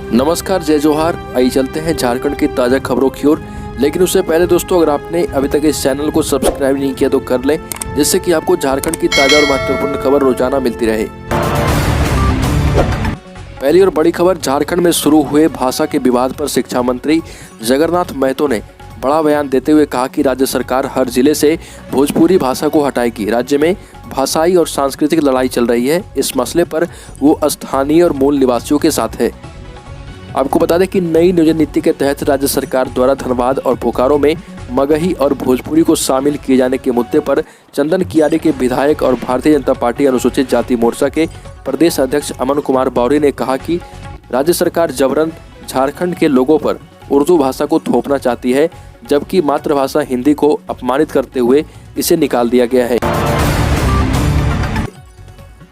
नमस्कार, जय जोहार। आइए चलते हैं झारखंड की ताज़ा खबरों की ओर। लेकिन उससे पहले दोस्तों, अगर आपने अभी तक इस चैनल को सब्सक्राइब नहीं किया तो कर लें, जिससे कि आपको झारखंड की ताज़ा और महत्वपूर्ण खबर रोजाना मिलती रहे। पहली और बड़ी खबर, झारखंड में शुरू हुए भाषा के विवाद पर शिक्षा मंत्री जगन्नाथ महतो ने बड़ा बयान देते हुए कहा कि राज्य सरकार हर जिले से भोजपुरी भाषा को हटाएगी। राज्य में भाषाई और सांस्कृतिक लड़ाई चल रही है। इस मसले पर वो स्थानीय और मूल निवासियों के साथ है। आपको बता दें कि नई नियोजन नीति के तहत राज्य सरकार द्वारा धनबाद और बोकारो में मगही और भोजपुरी को शामिल किए जाने के मुद्दे पर चंदन कियारी के विधायक और भारतीय जनता पार्टी अनुसूचित जाति मोर्चा के प्रदेश अध्यक्ष अमन कुमार बौरी ने कहा कि राज्य सरकार जबरन झारखंड के लोगों पर उर्दू भाषा को थोपना चाहती है, जबकि मातृभाषा हिंदी को अपमानित करते हुए इसे निकाल दिया गया है।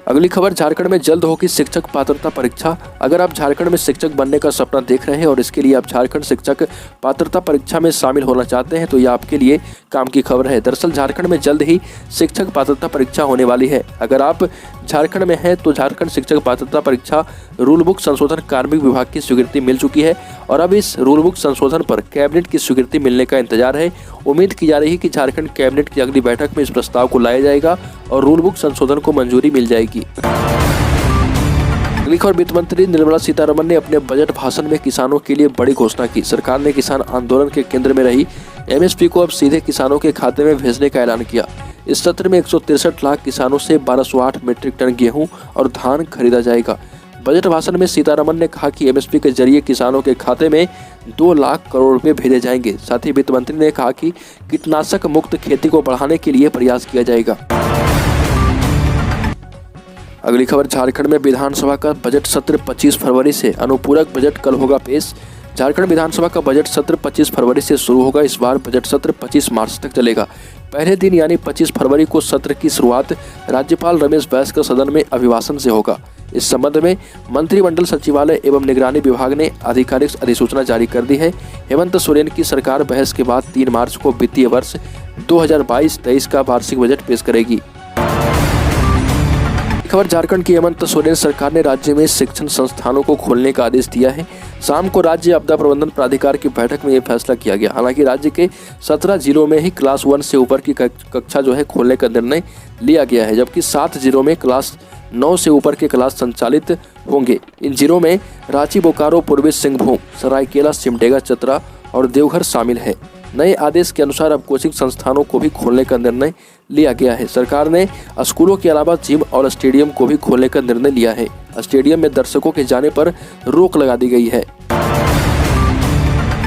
अगली खबर, झारखंड में जल्द होगी शिक्षक पात्रता परीक्षा। अगर आप झारखंड में शिक्षक बनने का सपना देख रहे हैं और इसके लिए आप झारखंड शिक्षक पात्रता परीक्षा में शामिल होना चाहते हैं तो यह आपके लिए काम की खबर है। दरअसल झारखंड में जल्द ही शिक्षक पात्रता परीक्षा होने वाली है। अगर आप झारखंड में हैं तो झारखंड शिक्षक पात्रता परीक्षा रूल बुक संशोधन कार्मिक विभाग की स्वीकृति मिल चुकी है और अब इस रूल बुक संशोधन पर कैबिनेट की स्वीकृति मिलने का इंतजार है। उम्मीद की जा रही है कि झारखंड कैबिनेट की अगली बैठक में इस प्रस्ताव को लाया जाएगा और रूल बुक संशोधन को मंजूरी मिल जाएगी। अगली खबर, वित्त मंत्री निर्मला सीतारमण ने अपने बजट भाषण में किसानों के लिए बड़ी घोषणा की। सरकार ने किसान आंदोलन के केंद्र में रही एमएसपी को अब सीधे किसानों के खाते में भेजने का ऐलान किया। इस सत्र में 163 लाख किसानों से 1208 मीट्रिक टन गेहूं और धान खरीदा जाएगा। बजट भाषण में सीतारमण ने कहा कि एमएसपी के जरिए किसानों के खाते में 2 लाख करोड़ रुपए भेजे जाएंगे। साथ ही वित्त मंत्री ने कहा कि कीटनाशक मुक्त खेती को बढ़ाने के लिए प्रयास किया जाएगा। अगली खबर, झारखंड में विधानसभा का बजट सत्र 25 फरवरी से, अनुपूरक बजट कल होगा पेश। झारखंड विधानसभा का बजट सत्र 25 फरवरी से शुरू होगा। इस बार बजट सत्र 25 मार्च तक चलेगा। पहले दिन यानी 25 फरवरी को सत्र की शुरुआत राज्यपाल रमेश बैस के सदन में अभिभाषण से होगा। इस संबंध में मंत्रिमंडल सचिवालय एवं निगरानी विभाग ने आधिकारिक अधिसूचना जारी कर दी है। हेमंत सोरेन की सरकार बहस के बाद 3 मार्च को वित्तीय वर्ष 2022-23 का वार्षिक बजट पेश करेगी। खबर, झारखंड की हेमंत सोरेन सरकार ने राज्य में शिक्षण संस्थानों को खोलने का आदेश दिया है। शाम को राज्य आपदा प्रबंधन प्राधिकार की बैठक में यह फैसला किया गया। हालांकि राज्य के 17 जिलों में ही क्लास 1 से ऊपर की कक्षा खोलने का निर्णय लिया गया है, जबकि 7 जिलों में क्लास 9 से ऊपर के क्लास संचालित होंगे। इन जिलों में रांची, बोकारो, पूर्वी सिंहभूम, सरायकेला, सिमडेगा, चतरा और देवघर शामिल है। नए आदेश के अनुसार अब कोचिंग संस्थानों को भी खोलने का निर्णय लिया गया है। सरकार ने स्कूलों के अलावा जिम और स्टेडियम को भी खोलने का निर्णय लिया है। स्टेडियम में दर्शकों के जाने पर रोक लगा दी गई है।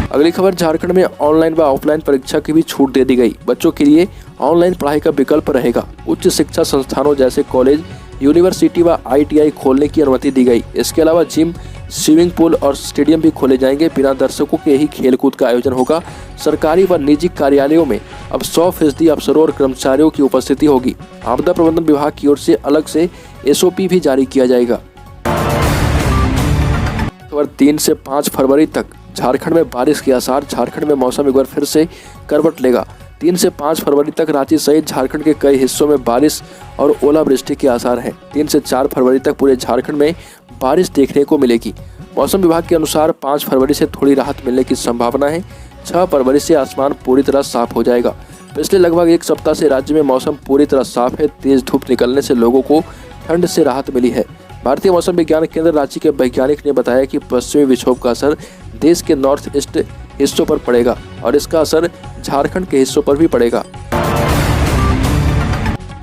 अगली खबर, झारखंड में ऑनलाइन व ऑफलाइन परीक्षा की भी छूट दे दी गई। बच्चों के लिए ऑनलाइन पढ़ाई का विकल्प रहेगा। उच्च शिक्षा संस्थानों जैसे कॉलेज, यूनिवर्सिटी व ITI खोलने की अनुमति दी गई। इसके अलावा जिम, स्विमिंग पूल और स्टेडियम भी खोले जाएंगे। बिना दर्शकों के ही खेलकूद का आयोजन होगा। सरकारी व निजी कार्यालयों में अब 100% अफसरों और कर्मचारियों की उपस्थिति होगी। आपदा प्रबंधन विभाग की ओर से अलग से SOP भी जारी किया जाएगा। खबर, 3 से 5 फरवरी तक झारखंड में बारिश के आसार। झारखंड में मौसम एक बार फिर से करवट लेगा। 3 से 5 फरवरी तक रांची सहित झारखंड के कई हिस्सों में बारिश और ओलावृष्टि के आसार हैं। 3 से 4 फरवरी तक पूरे झारखंड में बारिश देखने को मिलेगी। मौसम विभाग के अनुसार 5 फरवरी से थोड़ी राहत मिलने की संभावना है। 6 फरवरी से आसमान पूरी तरह साफ हो जाएगा। पिछले लगभग 1 सप्ताह से राज्य में मौसम पूरी तरह साफ है। तेज धूप निकलने से लोगों को ठंड से राहत मिली है। भारतीय मौसम विज्ञान केंद्र रांची के वैज्ञानिक ने बताया कि पश्चिमी विक्षोभ का असर देश के नॉर्थ ईस्ट हिस्सों पर पड़ेगा और इसका असर झारखंड के हिस्सों पर भी पड़ेगा।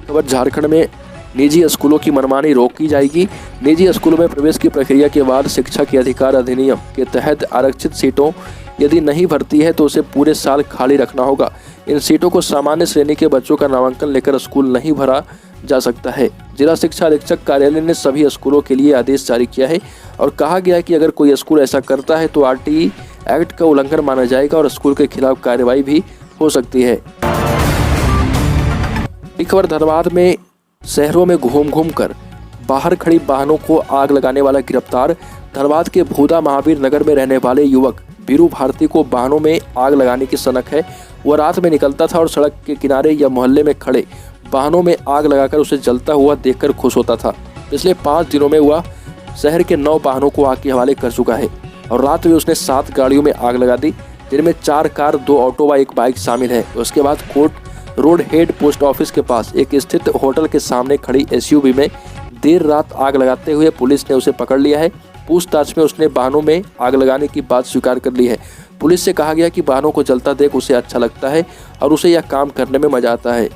खबर, झारखंड में निजी स्कूलों की मनमानी रोकी जाएगी। निजी स्कूलों में प्रवेश की प्रक्रिया के बाद शिक्षा के अधिकार अधिनियम के तहत आरक्षित सीटों यदि नहीं भरती है तो उसे पूरे साल खाली रखना होगा। इन सीटों को सामान्य श्रेणी के बच्चों का नामांकन लेकर स्कूल नहीं भरा जा सकता है। जिला शिक्षा अधीक्षक कार्यालय ने सभी स्कूलों के लिए आदेश जारी किया है और कहा गया है कि अगर कोई स्कूल ऐसा करता है तो RTE एक्ट का उल्लंघन माना जाएगा और स्कूल के खिलाफ कार्रवाई भी हो सकती है। एक खबर, धनबाद में शहरों में घूम कर बाहर खड़ी वाहनों को आग लगाने वाला गिरफ्तार। धनबाद के भूदा महावीर नगर में रहने वाले युवक बीरू भारती को वाहनों में आग लगाने की सनक है। वह रात में निकलता था और सड़क के किनारे या मोहल्ले में खड़े वाहनों में आग लगाकर उसे जलता हुआ देखकर खुश होता था। पिछले 5 दिनों में वह शहर के 9 वाहनों को आग के हवाले कर चुका है। और रात में उसने 7 गाड़ियों में आग लगा दी, जिनमें 4 कार, 2 ऑटो व 1 बाइक शामिल है। उसके बाद court road head post office के पास एक स्थित होटल के सामने खड़ी एसयूवी में देर रात आग लगाते हुए पुलिस ने उसे पकड़ लिया है। पूछताछ में उसने वाहनों में आग लगाने की बात स्वीकार कर ली है। पुलिस से कहा गया कि वाहनों को जलता देख उसे अच्छा लगता है और उसे यह काम करने में मजा आता है।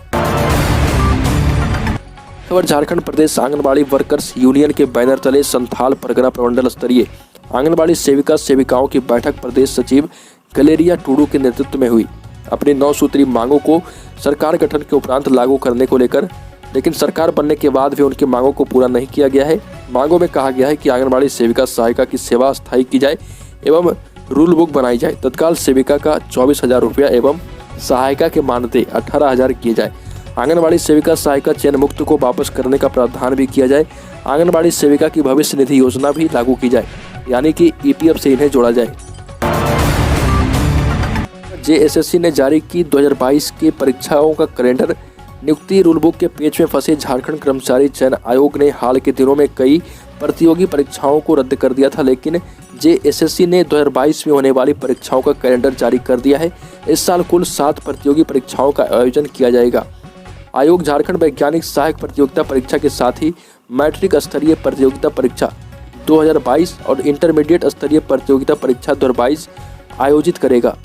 खबर झारखंड प्रदेश आंगनबाड़ी वर्कर्स यूनियन के बैनर तले संथाल परगना प्रमंडल स्तरीय आंगनबाड़ी सेविकाओं की बैठक प्रदेश सचिव गलेरिया टूडू के नेतृत्व में हुई। अपनी 9 सूत्री मांगों को सरकार गठन के उपरांत लागू करने को लेकर, लेकिन सरकार बनने के बाद भी उनकी मांगों को पूरा नहीं किया गया है। मांगों में कहा गया है कि आंगनबाड़ी सेविका सहायिका की सेवा स्थायी की जाए एवं रूल बुक बनाई जाए। तत्काल सेविका का 24,000 रुपया एवं सहायिका के मानदेय 18,000 किए जाए। आंगनबाड़ी सेविका सहायिका चयन मुक्त को वापस करने का प्रावधान भी किया जाए। आंगनबाड़ी सेविका की भविष्य निधि योजना भी लागू की जाए, यानी कि ईपीएफ से इन्हें जोड़ा जाए। जेएसएससी ने जारी की 2022 की परीक्षाओं का कैलेंडर। नियुक्ति रूल बुक के पेच में फंसे झारखंड कर्मचारी चयन आयोग ने हाल के दिनों में कई प्रतियोगी परीक्षाओं को रद्द कर दिया था, लेकिन जेएसएससी ने 2022 में होने वाली परीक्षाओं का कैलेंडर जारी कर दिया है। इस साल कुल 7 प्रतियोगी परीक्षाओं का आयोजन किया जाएगा। आयोग झारखंड वैज्ञानिक सहायक प्रतियोगिता परीक्षा के साथ ही मैट्रिक स्तरीय प्रतियोगिता परीक्षा 2022 और इंटरमीडिएट स्तरीय प्रतियोगिता परीक्षा 2022 आयोजित करेगा।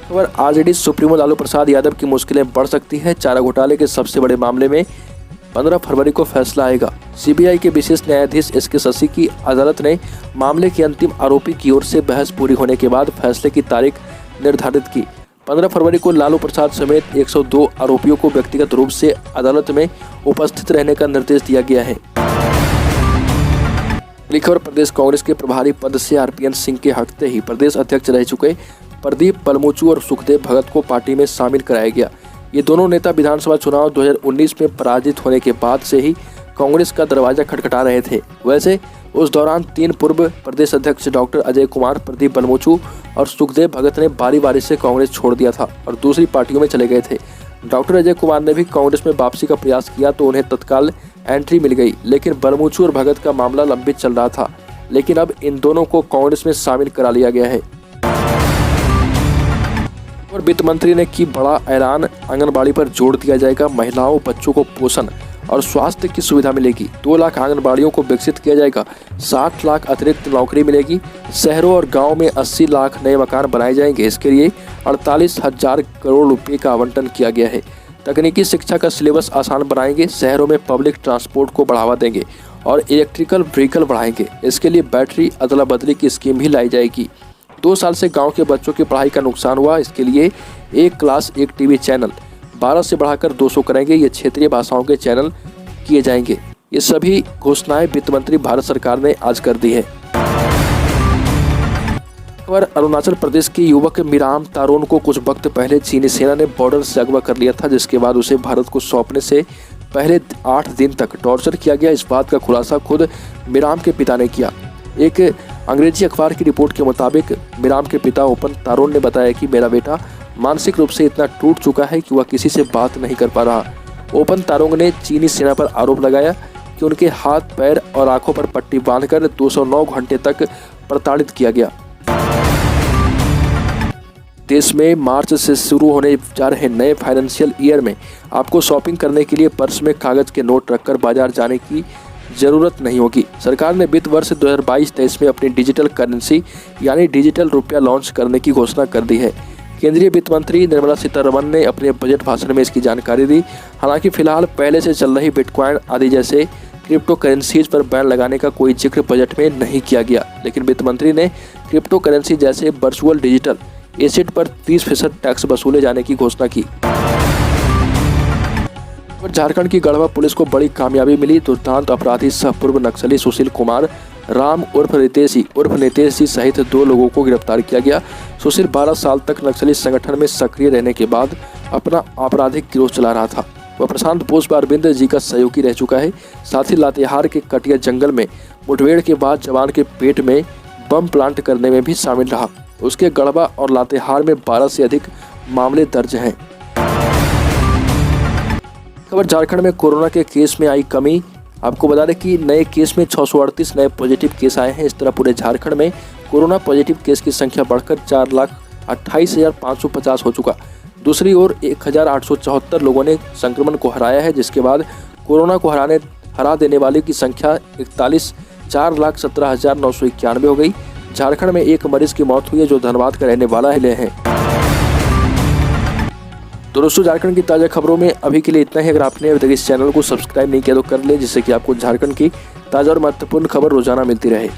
खबर आरजेडी सुप्रीमो लालू प्रसाद यादव की मुश्किलें बढ़ सकती है। चारा घोटाले के सबसे बड़े मामले में 15 फरवरी को फैसला आएगा। सीबीआई के विशेष न्यायाधीश एसके शशि की अदालत ने मामले के अंतिम आरोपी की ओर से बहस पूरी होने के बाद फैसले की तारीख निर्धारित की। 15 फरवरी को लालू प्रसाद समेत 102 आरोपियों को व्यक्तिगत रूप से अदालत में उपस्थित रहने का निर्देश दिया गया है। खबर प्रदेश कांग्रेस के प्रभारी पद से आरपीएन सिंह के हटते ही प्रदेश अध्यक्ष रह चुके प्रदीप बलमोचू और सुखदेव भगत को पार्टी में शामिल कराया गया। ये दोनों नेता विधानसभा चुनाव 2019 में पराजित होने के बाद से ही कांग्रेस का दरवाजा खटखटा रहे थे। वैसे उस दौरान 3 पूर्व प्रदेश अध्यक्ष डॉक्टर अजय कुमार, प्रदीप बलमोचू और सुखदेव भगत ने बारी बारी से कांग्रेस छोड़ दिया था और दूसरी पार्टियों में चले गए थे। डॉक्टर अजय कुमार ने भी कांग्रेस में वापसी का प्रयास किया तो उन्हें तत्काल एंट्री मिल गई, लेकिन बलमोचू और भगत का मामला लंबित चल रहा था। लेकिन अब इन दोनों को कांग्रेस में शामिल करा लिया गया है। और वित्त मंत्री ने की बड़ा ऐलान, आंगनबाड़ी पर जोर दिया जाएगा। महिलाओं बच्चों को पोषण और स्वास्थ्य की सुविधा मिलेगी। 2 लाख आंगनबाड़ियों को विकसित किया जाएगा। 60 लाख अतिरिक्त नौकरी मिलेगी। शहरों और गांव में 80 लाख नए मकान बनाए जाएंगे। इसके लिए 48,000 करोड़ रुपए का आवंटन किया गया है। तकनीकी शिक्षा का सिलेबस आसान बनाएंगे। शहरों में पब्लिक ट्रांसपोर्ट को बढ़ावा देंगे और इलेक्ट्रिकल व्हीकल बढ़ाएंगे। इसके लिए बैटरी अदला बदली की स्कीम भी लाई जाएगी। 2 साल से गांव के बच्चों की पढ़ाई का नुकसान हुआ। इसके लिए 1 क्लास 1 टीवी चैनल 12 से बढ़ाकर 200 करेंगे। ये क्षेत्रीय भाषाओं के चैनल किए जाएंगे। ये सभी घोषणाएं वित्त मंत्री भारत सरकार ने आज कर दी है। खबर अरुणाचल प्रदेश के युवक मिराम तारोन को कुछ वक्त पहले चीनी सेना ने बॉर्डर से अगवा कर लिया था, जिसके बाद उसे भारत को सौंपने से पहले 8 दिन तक टॉर्चर किया गया। इस बात का खुलासा खुद मिराम के पिता ने किया। एक अंग्रेजी अखबार की रिपोर्ट के मुताबिक मिराम के पिता ओपन तारोन ने बताया कि मेरा बेटा मानसिक रूप से इतना टूट चुका है कि वह किसी से बात नहीं कर पा रहा। ओपन तारोंग ने चीनी सेना पर आरोप लगाया कि उनके हाथ, पैर और आंखों पर पट्टी बांधकर 209 घंटे तक प्रताड़ित किया गया। देश में मार्च से शुरू होने जा रहे नए फाइनेंशियल ईयर में आपको शॉपिंग करने के लिए पर्स में कागज के नोट रखकर बाजार जाने की जरूरत नहीं होगी। सरकार ने वित्त वर्ष 2022-23 में अपनी डिजिटल करेंसी यानी डिजिटल रुपया लॉन्च करने की घोषणा कर दी है। केंद्रीय वित्त मंत्री निर्मला सीतारमण ने अपने बजट भाषण में इसकी जानकारी दी। हालांकि फिलहाल पहले से चल रही बिटकॉइन आदि जैसे क्रिप्टो करेंसीज पर बैन लगाने का कोई जिक्र बजट में नहीं किया गया, लेकिन वित्त मंत्री ने क्रिप्टो करेंसी जैसे वर्चुअल डिजिटल एसेट पर 30% टैक्स वसूले जाने की घोषणा की। झारखंड की गढ़वा पुलिस को बड़ी कामयाबी मिली। दुर्दांत अपराधी सह पूर्व नक्सली सुशील कुमार राम उर्फ नितेश जी सहित 2 लोगों को गिरफ्तार किया गया। सुशील 12 साल तक नक्सली संगठन में सक्रिय रहने के बाद अपना आपराधिक गिरोह चला रहा था। वह प्रशांत बोस व अरविंद जी का सहयोगी रह चुका है। साथ ही लातेहार के कटिया जंगल में मुठभेड़ के बाद जवान के पेट में बम प्लांट करने में भी शामिल रहा। उसके गढ़वा और लातेहार में 12 से अधिक मामले दर्ज हैं। खबर झारखंड में कोरोना के केस में आई कमी। आपको बता दें कि नए केस में 638 नए पॉजिटिव केस आए हैं। इस तरह पूरे झारखंड में कोरोना पॉजिटिव केस की संख्या बढ़कर 4,28,550 हो चुका। दूसरी ओर 1,874 लोगों ने संक्रमण को हराया है, जिसके बाद कोरोना को हरा देने वाले की संख्या 4,17,991 हो गई। झारखंड में एक मरीज की मौत हुई है जो धनबाद का रहने वाला है। तो दोस्तों, झारखंड की ताज़ा खबरों में अभी के लिए इतना ही। अगर आपने अभी तक इस चैनल को सब्सक्राइब नहीं किया तो कर ले, जिससे कि आपको झारखंड की ताज़ा और महत्वपूर्ण खबर रोजाना मिलती रहे।